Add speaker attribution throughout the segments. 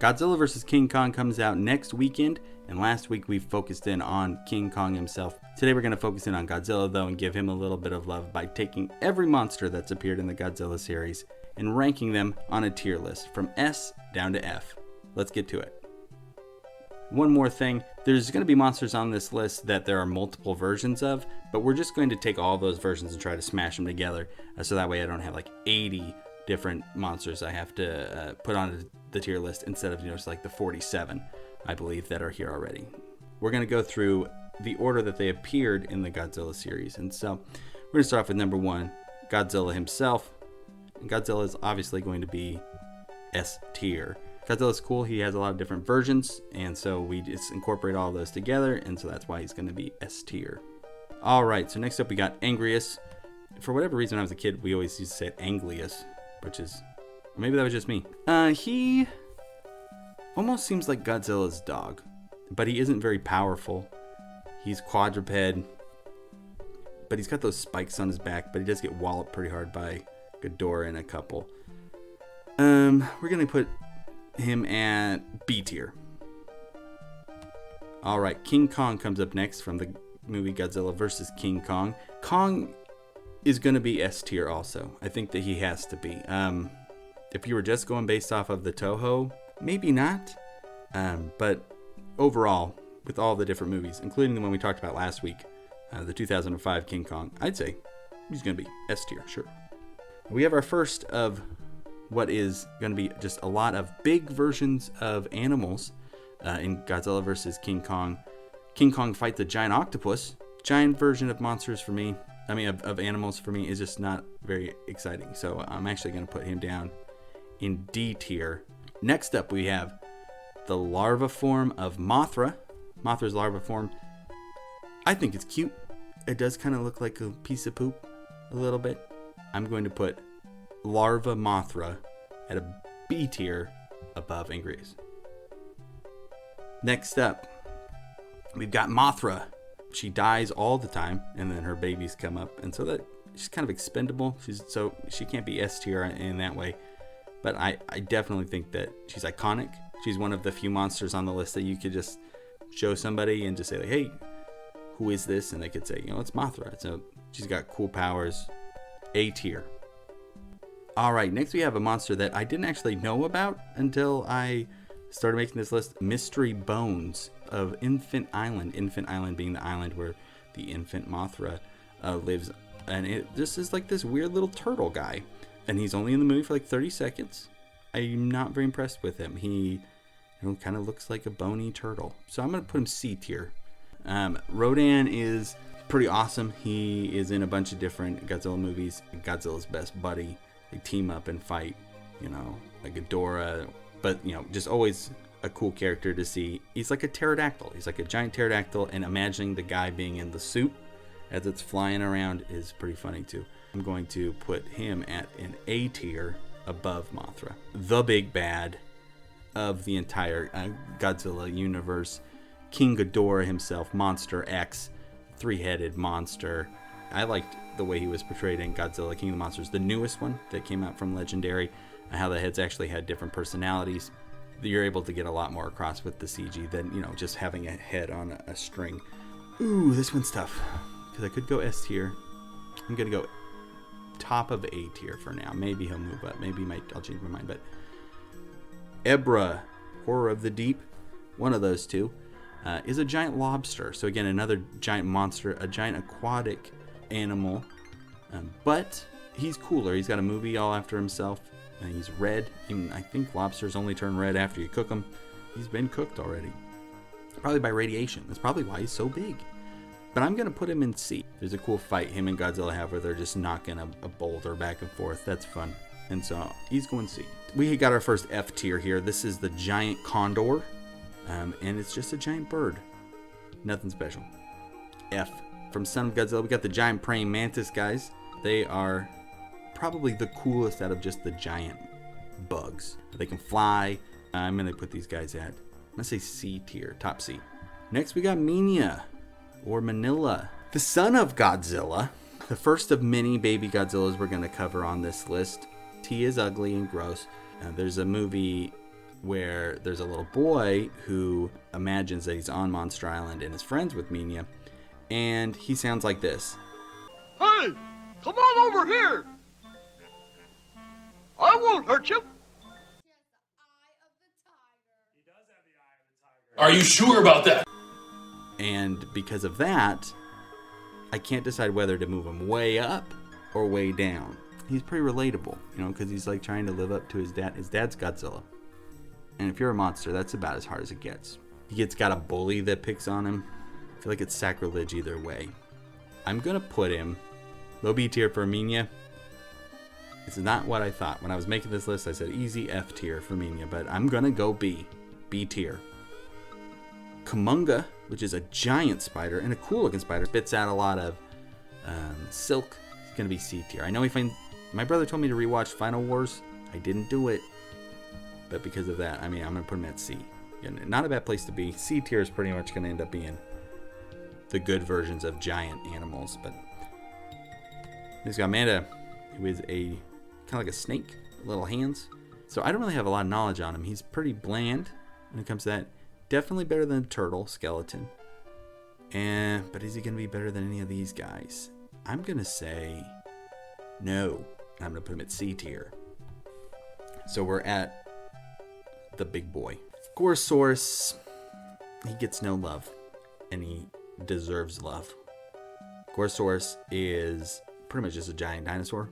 Speaker 1: Godzilla vs. King Kong comes out next weekend, and last week we focused in on King Kong himself. Today we're going to focus in on Godzilla though and give him a little bit of love by taking every monster that's appeared in the Godzilla series and ranking them on a tier list from S down to F. Let's get to it. One more thing, there's going to be monsters on this list that there are multiple versions of, but we're just going to take all those versions and try to smash them together so that way I don't have like 80 different monsters I have to put on the tier list instead of just like the 47 I believe that are here already. We're going to go through the order that they appeared in the Godzilla series, and so we're going to start off with number 1, Godzilla himself. And Godzilla is obviously going to be S tier. Godzilla's cool. He has a lot of different versions, and so we just incorporate all those together, and so that's why he's going to be S tier. All right, so next up we got Anguirus. For whatever reason, when I was a kid, we always used to say Anguirus, which is, maybe that was just me. He almost seems like Godzilla's dog, but he isn't very powerful. He's quadruped, but he's got those spikes on his back, but he does get walloped pretty hard by Ghidorah and a couple. We're going to put him at B tier. Alright, King Kong comes up next from the movie Godzilla vs. King Kong. Kong is going to be S tier also. I think that he has to be. If you were just going based off of the Toho, maybe not. But overall, with all the different movies, including the one we talked about last week, the 2005 King Kong, I'd say he's going to be S tier, sure. We have our first of what is going to be just a lot of big versions of animals in Godzilla vs. King Kong. King Kong fights a giant octopus. Giant version of monsters for me, of animals for me, is just not very exciting. So I'm actually going to put him down in D tier. Next up we have the larva form of Mothra. Mothra's larva form. I think it's cute. It does kind of look like a piece of poop a little bit. I'm going to put larva Mothra at a B tier above Anguirus. Next up, we've got Mothra. She dies all the time, and then her babies come up, and so that she's kind of expendable. So she can't be S tier in that way, but I definitely think that she's iconic. She's one of the few monsters on the list that you could just show somebody and just say like, hey, who is this? And they could say, it's Mothra. So she's got cool powers. A tier. All right, next we have a monster that I didn't actually know about until I started making this list. Mystery Bones of Infant Island. Infant Island being the island where the infant Mothra lives. And it just is like this weird little turtle guy. And he's only in the movie for like 30 seconds. I'm not very impressed with him. He kind of looks like a bony turtle. So I'm going to put him C tier. Rodan is pretty awesome. He is in a bunch of different Godzilla movies. Godzilla's best buddy. They team up and fight, like Ghidorah. But, just always a cool character to see. He's like a pterodactyl. He's like a giant pterodactyl. And imagining the guy being in the suit as it's flying around is pretty funny too. I'm going to put him at an A tier above Mothra. The big bad of the entire Godzilla universe. King Ghidorah himself, Monster X, three-headed monster. I liked the way he was portrayed in Godzilla King of the Monsters, the newest one that came out from Legendary, and how the heads actually had different personalities. You're able to get a lot more across with the CG than, just having a head on a string. Ooh, this one's tough, because I could go S tier. I'm going to go top of A tier for now. Maybe he'll move up. Maybe I'll change my mind, but Ebirah, Horror of the Deep, one of those two, is a giant lobster. So again, another giant monster, a giant aquatic animal, but he's cooler. He's got a movie all after himself, and he's red. And I think lobsters only turn red after you cook them. He's been cooked already, probably by radiation. That's probably why he's so big. But I'm gonna put him in C. There's a cool fight him and Godzilla have where they're just knocking a boulder back and forth. That's fun, and so he's going C. We got our first F tier here. This is the giant condor, and it's just a giant bird. Nothing special. F. From Son of Godzilla, we got the giant praying mantis guys. They are probably the coolest out of just the giant bugs. They can fly. I'm going to put these guys at, I'm going to say C tier, top C. Next, we got Minya, or Minilla, the son of Godzilla. The first of many baby Godzillas we're going to cover on this list. He is ugly and gross. There's a movie where there's a little boy who imagines that he's on Monster Island and is friends with Minya, and he sounds like this.
Speaker 2: Hey, come on over here. I won't hurt you.
Speaker 3: Are you sure about that?
Speaker 1: And because of that, I can't decide whether to move him way up or way down. He's pretty relatable, you know, because he's like trying to live up to his dad. His dad's Godzilla. And if you're a monster, that's about as hard as it gets. He's got a bully that picks on him. I feel like it's sacrilege either way. I'm going to put him low B tier for Minya. It's not what I thought. When I was making this list, I said easy F tier for Minya, but I'm going to go B tier. Kumonga, which is a giant spider and a cool looking spider, spits out a lot of silk. It's going to be C tier. I know my brother told me to rewatch Final Wars. I didn't do it. But because of that, I'm going to put him at C. And not a bad place to be. C tier is pretty much going to end up being the good versions of giant animals. But he's got Manda, who is a kind of like a snake, little hands. So I don't really have a lot of knowledge on him. He's pretty bland when it comes to that. Definitely better than a turtle skeleton. But is he going to be better than any of these guys? I'm going to say no. I'm going to put him at C tier. So we're at the big boy. Gorosaurus, he gets no love. And he deserves love. Gorosaurus is pretty much just a giant dinosaur.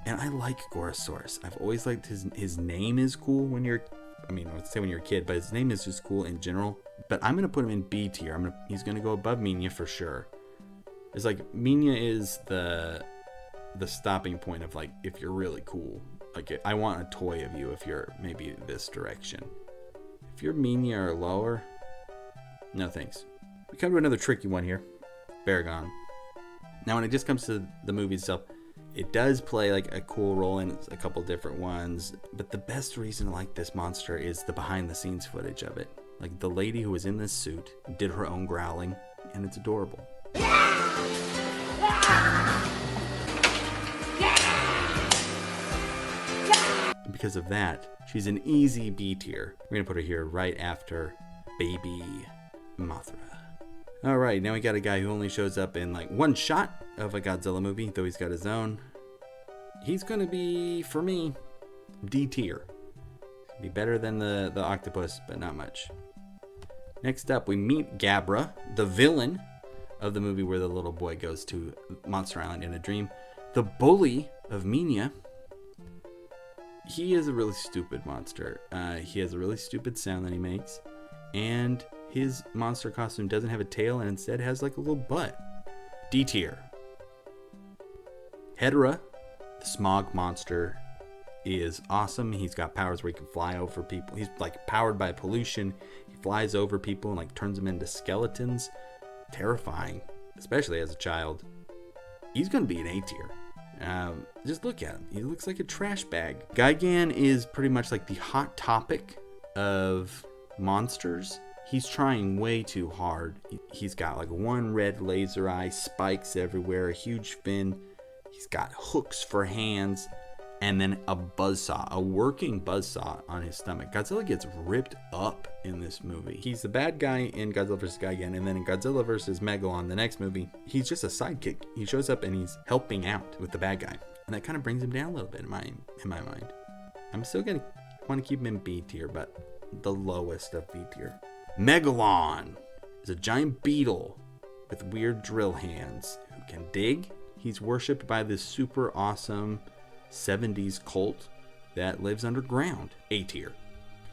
Speaker 1: And I like Gorosaurus. I've always liked his name is cool when you're... I would say when you're a kid, but his name is just cool in general. But I'm going to put him in B tier. He's going to go above Minya for sure. It's like, Minya is the stopping point of, like, if you're really cool. Like, I want a toy of you if you're maybe this direction. If you're Minya or lower, no thanks. We come to another tricky one here. Baragon. Now, when it just comes to the movie itself, it does play like a cool role in a couple different ones, but the best reason to like this monster is the behind the scenes footage of it. Like, the lady who was in this suit did her own growling, and it's adorable. And because of that, she's an easy B tier. We're gonna put her here right after baby Mothra. Alright, now we got a guy who only shows up in like one shot of a Godzilla movie, though he's got his own. He's gonna be, for me, D tier. Be better than the octopus, but not much. Next up, we meet Gabara, the villain of the movie where the little boy goes to Monster Island in a dream. The bully of Minya. He is a really stupid monster. He has a really stupid sound that he makes. And his monster costume doesn't have a tail and instead has like a little butt. D tier. Hedora, the smog monster, is awesome. He's got powers where he can fly over people. He's like powered by pollution. He flies over people and like turns them into skeletons. Terrifying, especially as a child. He's gonna be an A tier. Just look at him. He looks like a trash bag. Gigan is pretty much like the hot topic of monsters. He's trying way too hard. He's got like one red laser eye, spikes everywhere, a huge fin. He's got hooks for hands, and then a buzzsaw, a working buzzsaw on his stomach. Godzilla gets ripped up in this movie. He's the bad guy in Godzilla vs. Gigan, and then in Godzilla vs. Megalon, the next movie, he's just a sidekick. He shows up and he's helping out with the bad guy, and that kind of brings him down a little bit in my mind. I'm still gonna want to keep him in B tier, but the lowest of B tier. Megalon is a giant beetle with weird drill hands who can dig. He's worshipped by this super awesome 70s cult that lives underground. A tier.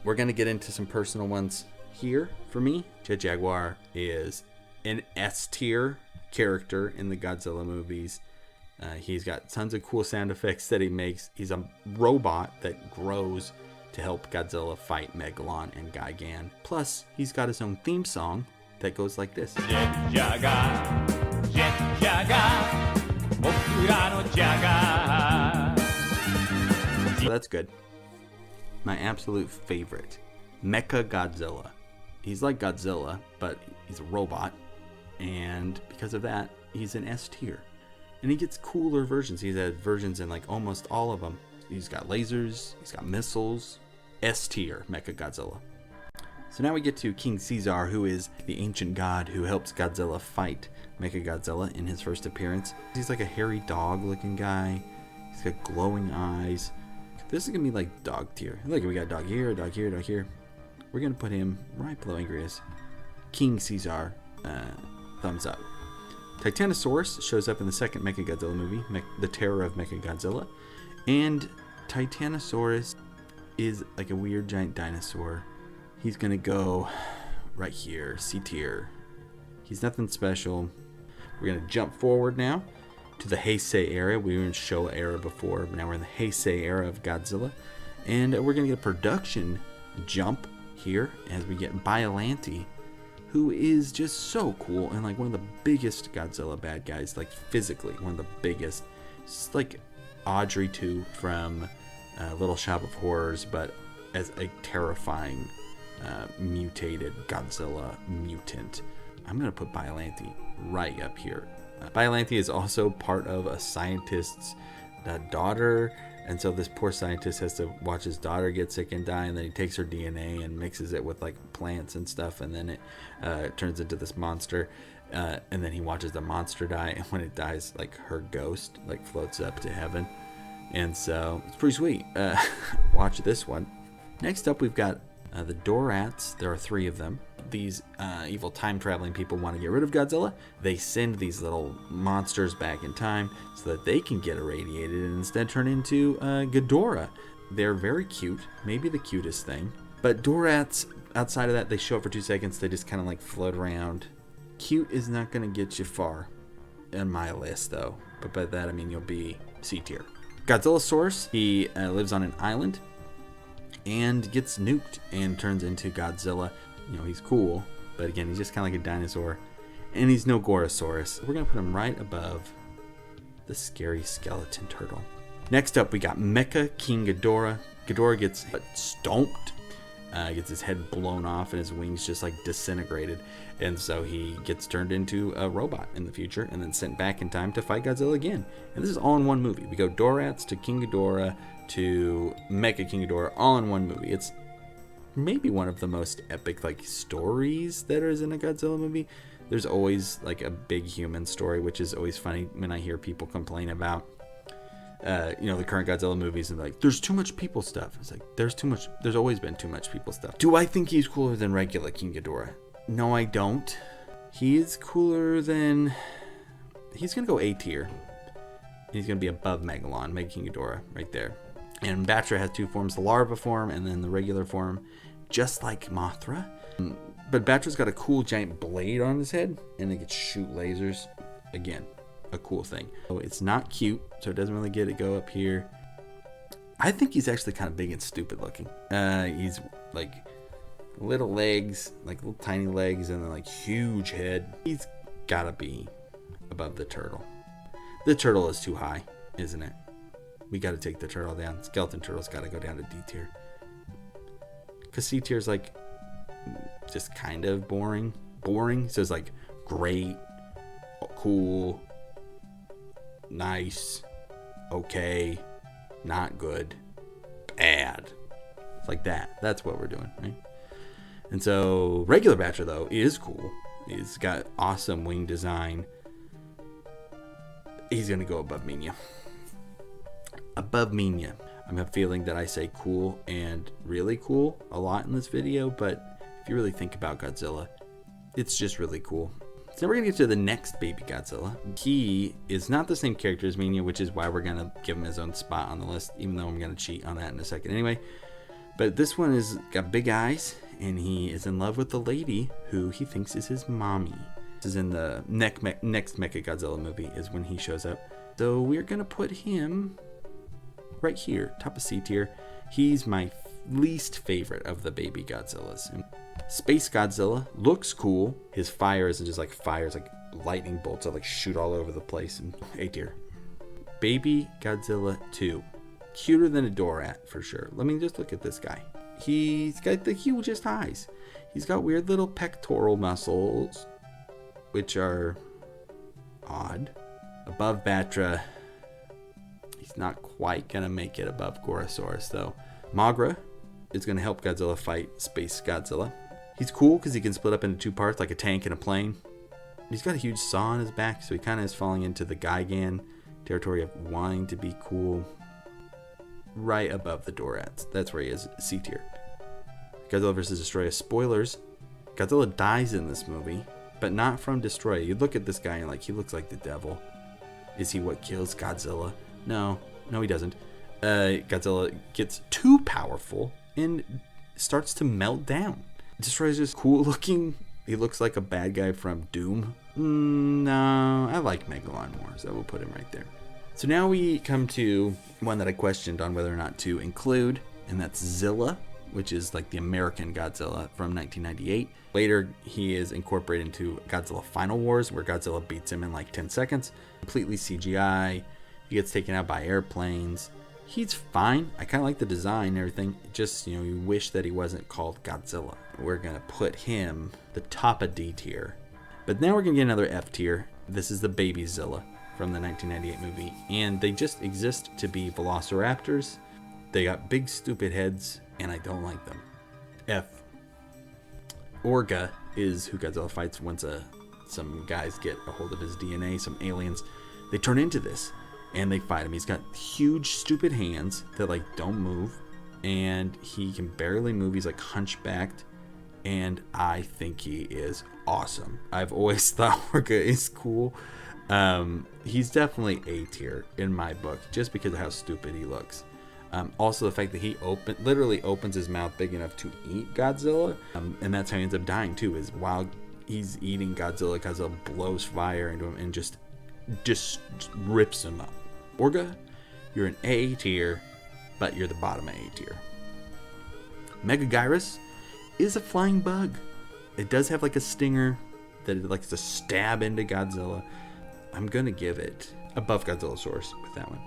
Speaker 1: We're going to get into some personal ones here for me. Jaguar is an S tier character in the Godzilla movies. He's got tons of cool sound effects that he makes. He's a robot that grows to help Godzilla fight Megalon and Gigan. Plus, he's got his own theme song that goes like this.
Speaker 4: Jaguar, Jaguar, Jaguar.
Speaker 1: So that's good. My absolute favorite, Mechagodzilla. He's like Godzilla, but he's a robot. And because of that, he's an S tier. And he gets cooler versions. He's had versions in like almost all of them. He's got lasers, he's got missiles, S tier Mechagodzilla. So now we get to King Caesar, who is the ancient god who helps Godzilla fight Mechagodzilla in his first appearance. He's like a hairy dog looking guy. He's got glowing eyes. This is going to be like dog tier. Look, we got dog here, dog here, dog here. We're going to put him right below Anguirus. King Caesar, thumbs up. Titanosaurus shows up in the second Mechagodzilla movie, The Terror of Mechagodzilla. And Titanosaurus is like a weird giant dinosaur. He's going to go right here, C tier. He's nothing special. We're going to jump forward now to the Heisei era. We were in Showa era before, but now we're in the Heisei era of Godzilla. And we're going to get a production jump here as we get Biollante, who is just so cool and like one of the biggest Godzilla bad guys, like physically one of the biggest. It's like Audrey 2 from Little Shop of Horrors, but as a terrifying mutated Godzilla mutant. I'm going to put Biollante right up here. Biollante is also part of a scientist's daughter, and so this poor scientist has to watch his daughter get sick and die, and then he takes her DNA and mixes it with like plants and stuff, and then it turns into this monster, and then he watches the monster die, and when it dies, like her ghost like floats up to heaven, and so it's pretty sweet. Watch this one. Next up, we've got the Dorats. There are 3 of them. These evil time-traveling people want to get rid of Godzilla. They send these little monsters back in time so that they can get irradiated and instead turn into Ghidorah. They're very cute, maybe the cutest thing. But Dorats, outside of that, they show up for 2 seconds. They just kind of like float around. Cute is not going to get you far in my list, though. But by that, I mean you'll be C tier. Godzillasaurus, he lives on an island and gets nuked and turns into Godzilla. You know, he's cool, but again, he's just kind of like a dinosaur, and he's no Gorosaurus. We're gonna put him right above the scary skeleton turtle. Next up, we got Mecha-King Ghidorah. Ghidorah gets stomped, gets his head blown off, and his wings just like disintegrated, and so he gets turned into a robot in the future, and then sent back in time to fight Godzilla again. And this is all in one movie. We go Dorats to King Ghidorah to Mecha-King Ghidorah all in one movie. It's maybe one of the most epic like stories that is in a Godzilla movie. There's always like a big human story, which is always funny when I hear people complain about the current Godzilla movies and like there's too much people stuff. It's like there's always been too much people stuff. Do I think he's cooler than regular King Ghidorah? No, I don't. He is cooler than, he's gonna go A tier. He's gonna be above Megalon, Mecha-King Ghidorah right there. And Battra has 2 forms, the larva form and then the regular form, just like Mothra. But Battra's got a cool giant blade on his head, and it can shoot lasers. Again, a cool thing. So it's not cute, so it doesn't really get to go up here. I think he's actually kind of big and stupid looking. He's like little legs, like little tiny legs, and then like huge head. He's gotta be above the turtle. The turtle is too high, isn't it? We got to take the turtle down. Skeleton turtle's got to go down to D tier. Because C tier is like just kind of boring. So it's like great, cool, nice, okay, not good, bad. It's like that. That's what we're doing, right? And so regular Battra, though, is cool. He's got awesome wing design. He's going to go above Minya. Above Minya. I have a feeling that I say cool and really cool a lot in this video, but if you really think about Godzilla, it's just really cool. So now we're going to get to the next baby Godzilla. He is not the same character as Minya, which is why we're going to give him his own spot on the list, even though I'm going to cheat on that in a second anyway. But this one is got big eyes, and he is in love with the lady who he thinks is his mommy. This is in the next Mechagodzilla movie is when he shows up. So we're going to put him right here, top of C tier. He's my least favorite of the baby Godzillas. Space Godzilla looks cool. His fire isn't just like fires, like lightning bolts that like shoot all over the place. And A tier. Baby Godzilla 2. Cuter than a Dorat for sure. Let me just look at this guy. He's got the hugest eyes. He's got weird little pectoral muscles, which are odd. Above Battra. He's not quite gonna make it above Gorosaurus though. Moguera is going to help Godzilla fight Space Godzilla. He's cool because he can split up into 2 parts, like a tank and a plane. He's got a huge saw on his back, so he kind of is falling into the Gigan territory of wanting to be cool. Right above the Dorats. That's where he is, C tier. Godzilla vs. Destoroyah. Spoilers. Godzilla dies in this movie, but not from Destoroyah. You look at this guy and like, he looks like the devil. Is he what kills Godzilla? No, he doesn't. Godzilla gets too powerful and starts to melt down. Destoroyah's just cool looking. He looks like a bad guy from Doom. No, I like Megalon more, so we'll put him right there. So now we come to one that I questioned on whether or not to include, and that's Zilla, which is like the American Godzilla from 1998. Later, he is incorporated into Godzilla Final Wars, where Godzilla beats him in like 10 seconds. Completely CGI. He gets taken out by airplanes. He's fine. I kind of like the design and everything. Just, you wish that he wasn't called Godzilla. We're going to put him the top of D tier. But now we're going to get another F tier. This is the baby Zilla from the 1998 movie. And they just exist to be velociraptors. They got big stupid heads, and I don't like them. F. Orga is who Godzilla fights once some guys get a hold of his DNA, some aliens. They turn into this, and they fight him. He's got huge, stupid hands that, like, don't move, and he can barely move. He's, like, hunchbacked, and I think he is awesome. I've always thought Orga is cool. He's definitely A tier in my book, just because of how stupid he looks. Also, the fact that he literally opens his mouth big enough to eat Godzilla, and that's how he ends up dying too. Is while he's eating Godzilla, Godzilla blows fire into him and just rips him up. Orga, you're an A tier, but you're the bottom of A tier. Megaguirus is a flying bug. It does have like a stinger that it likes to stab into Godzilla. I'm gonna give it above Godzillasaurus with that one.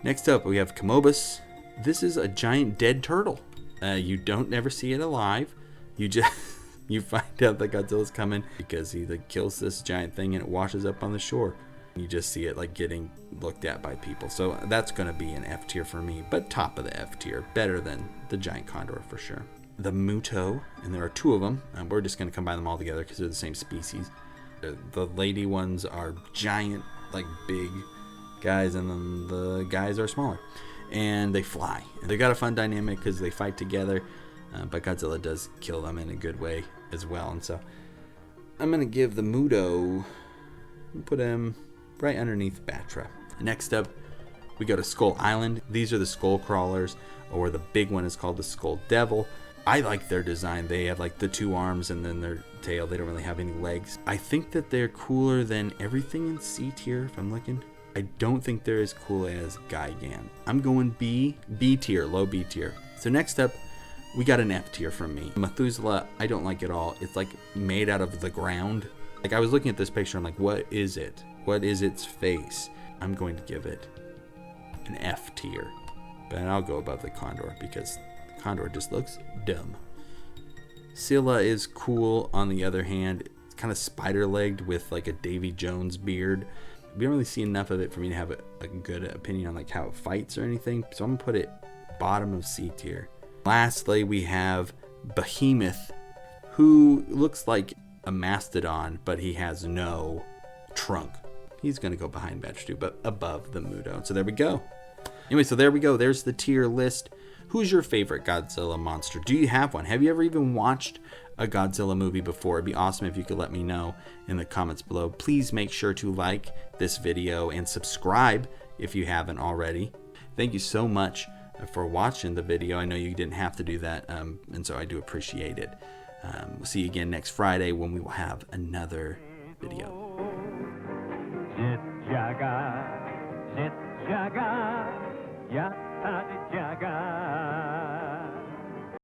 Speaker 1: Next up, we have Kamobus. This is a giant dead turtle. You don't never see it alive. You find out that Godzilla's coming because he like kills this giant thing and it washes up on the shore. You just see it like getting looked at by people. So that's going to be an F tier for me, but top of the F tier. Better than the giant condor for sure. The MUTO, and there are 2 of them. We're just going to combine them all together because they're the same species. The lady ones are giant, like big guys, and then the guys are smaller, and they fly. They got a fun dynamic because they fight together, but Godzilla does kill them in a good way as well. And so I'm gonna give the MUTO, put him right underneath Battra. Next up, we go to Skull Island. These are the skull crawlers, or the big one is called the Skull Devil. I like their design. They have like the 2 arms and then their tail. They don't really have any legs. I think that they're cooler than everything in C tier if I'm looking. I don't think they're as cool as Gigan. I'm going B tier, low B tier. So next up, we got an F tier from me. Methuselah, I don't like at all. It's like made out of the ground. Like I was looking at this picture, I'm like, what is it? What is its face? I'm going to give it an F tier. But I'll go above the condor because the condor just looks dumb. Scylla is cool on the other hand. It's kind of spider-legged with like a Davy Jones beard. We don't really see enough of it for me to have a good opinion on like how it fights or anything. So I'm gonna put it bottom of C tier. Lastly, we have Behemoth, who looks like a mastodon, but he has no trunk. He's gonna go behind Battra 2, but above the MUTO. So there we go. Anyway, so there we go. There's the tier list. Who's your favorite Godzilla monster? Do you have one? Have you ever even watched a Godzilla movie before? It'd be awesome if you could let me know in the comments below. Please make sure to like this video and subscribe if you haven't already. Thank you so much for watching the video. I know you didn't have to do that, and so I do appreciate it. We'll see you again next Friday when we will have another video.
Speaker 4: Jaguar, Jaguar, yeah.